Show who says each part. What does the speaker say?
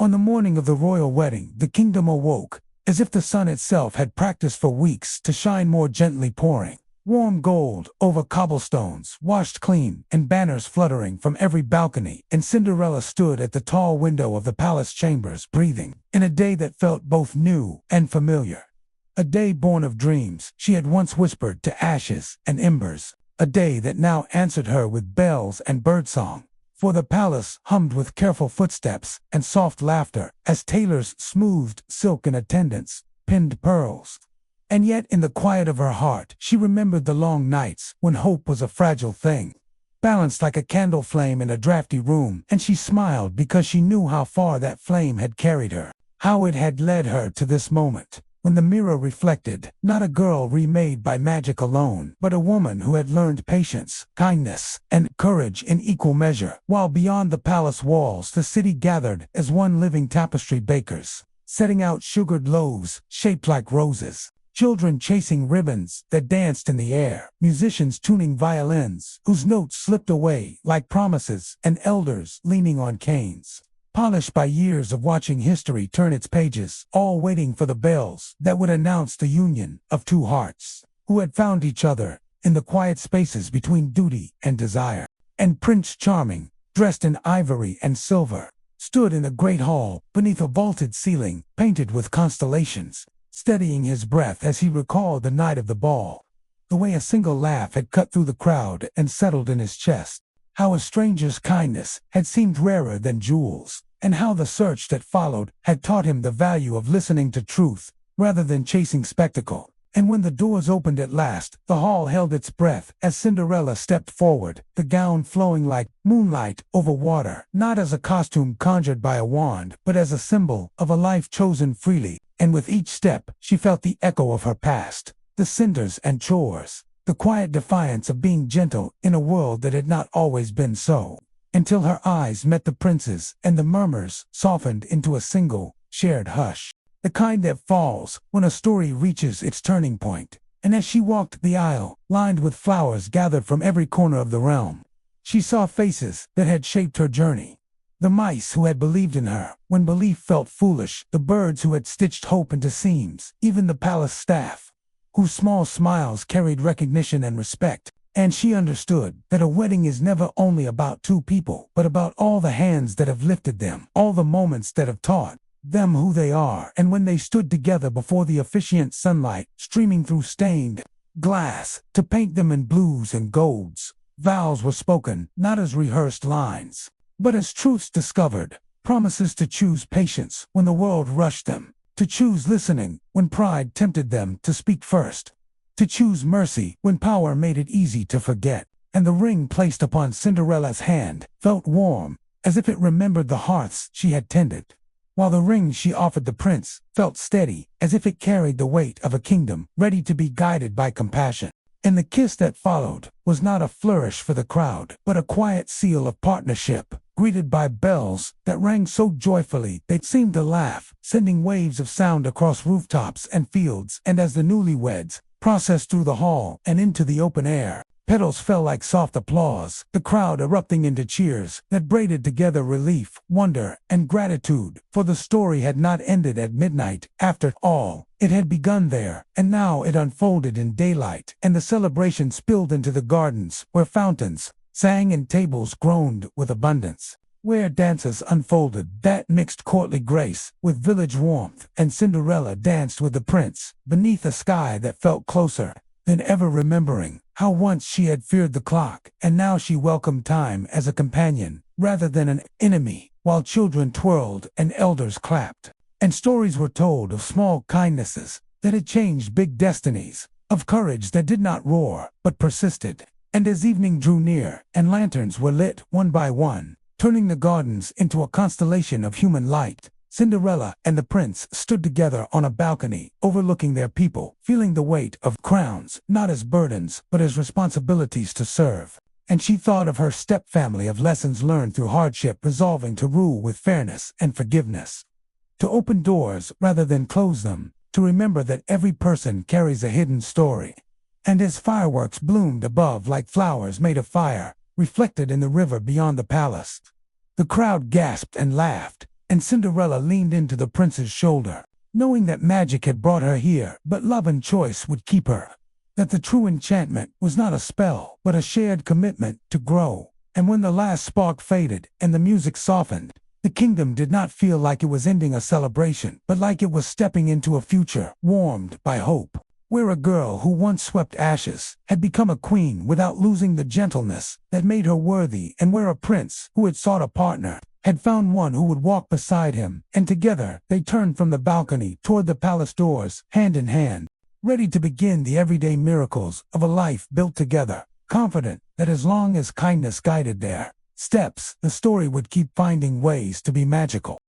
Speaker 1: On the morning of the royal wedding, the kingdom awoke, as if the sun itself had practiced for weeks to shine more gently, pouring warm gold over cobblestones, washed clean, and banners fluttering from every balcony, and Cinderella stood at the tall window of the palace chambers, breathing in a day that felt both new and familiar. A day born of dreams she had once whispered to ashes and embers, a day that now answered her with bells and birdsong. For the palace hummed with careful footsteps and soft laughter as tailors smoothed silk in attendance, pinned pearls. And yet in the quiet of her heart she remembered the long nights when hope was a fragile thing, balanced like a candle flame in a drafty room, and she smiled because she knew how far that flame had carried her, how it had led her to this moment, when the mirror reflected not a girl remade by magic alone, but a woman who had learned patience, kindness, and courage in equal measure, while beyond the palace walls the city gathered as one living tapestry, bakers setting out sugared loaves shaped like roses, children chasing ribbons that danced in the air, musicians tuning violins whose notes slipped away like promises, and elders leaning on canes, polished by years of watching history turn its pages, all waiting for the bells that would announce the union of two hearts who had found each other in the quiet spaces between duty and desire. And Prince Charming, dressed in ivory and silver, stood in the great hall beneath a vaulted ceiling painted with constellations, steadying his breath as he recalled the night of the ball, the way a single laugh had cut through the crowd and settled in his chest, how a stranger's kindness had seemed rarer than jewels, and how the search that followed had taught him the value of listening to truth rather than chasing spectacle. And when the doors opened at last, the hall held its breath as Cinderella stepped forward, the gown flowing like moonlight over water, not as a costume conjured by a wand, but as a symbol of a life chosen freely. And with each step, she felt the echo of her past, the cinders and chores, the quiet defiance of being gentle in a world that had not always been so, until her eyes met the prince's, and the murmurs softened into a single, shared hush, the kind that falls when a story reaches its turning point. And as she walked the aisle, lined with flowers gathered from every corner of the realm, she saw faces that had shaped her journey. The mice who had believed in her when belief felt foolish, the birds who had stitched hope into seams, even the palace staff, whose small smiles carried recognition and respect. And she understood that a wedding is never only about two people, but about all the hands that have lifted them, all the moments that have taught them who they are. And when they stood together before the officiant sunlight streaming through stained glass to paint them in blues and golds, vows were spoken not as rehearsed lines, but as truths discovered, promises to choose patience when the world rushed them, to choose listening when pride tempted them to speak first, to choose mercy when power made it easy to forget. And the ring placed upon Cinderella's hand felt warm, as if it remembered the hearths she had tended, while the ring she offered the prince felt steady, as if it carried the weight of a kingdom ready to be guided by compassion. And the kiss that followed was not a flourish for the crowd, but a quiet seal of partnership, greeted by bells that rang so joyfully they seemed to laugh, sending waves of sound across rooftops and fields. And as the newlyweds processed through the hall and into the open air, petals fell like soft applause, the crowd erupting into cheers that braided together relief, wonder, and gratitude, for the story had not ended at midnight. After all, it had begun there, and now it unfolded in daylight, and the celebration spilled into the gardens, where fountains sang and tables groaned with abundance, where dances unfolded that mixed courtly grace with village warmth, and Cinderella danced with the prince beneath a sky that felt closer than ever, remembering how once she had feared the clock, and now she welcomed time as a companion rather than an enemy, while children twirled and elders clapped, and stories were told of small kindnesses that had changed big destinies, of courage that did not roar but persisted. And as evening drew near and lanterns were lit one by one, turning the gardens into a constellation of human light, Cinderella and the prince stood together on a balcony overlooking their people, feeling the weight of crowns not as burdens but as responsibilities to serve. And she thought of her step-family, of lessons learned through hardship, resolving to rule with fairness and forgiveness, to open doors rather than close them, to remember that every person carries a hidden story. And as fireworks bloomed above like flowers made of fire, reflected in the river beyond the palace, the crowd gasped and laughed, and Cinderella leaned into the prince's shoulder, knowing that magic had brought her here, but love and choice would keep her. That the true enchantment was not a spell, but a shared commitment to grow. And when the last spark faded and the music softened, the kingdom did not feel like it was ending a celebration, but like it was stepping into a future warmed by hope, where a girl who once swept ashes had become a queen without losing the gentleness that made her worthy, and where a prince who had sought a partner had found one who would walk beside him, and together they turned from the balcony toward the palace doors, hand in hand, ready to begin the everyday miracles of a life built together, confident that as long as kindness guided their steps, the story would keep finding ways to be magical.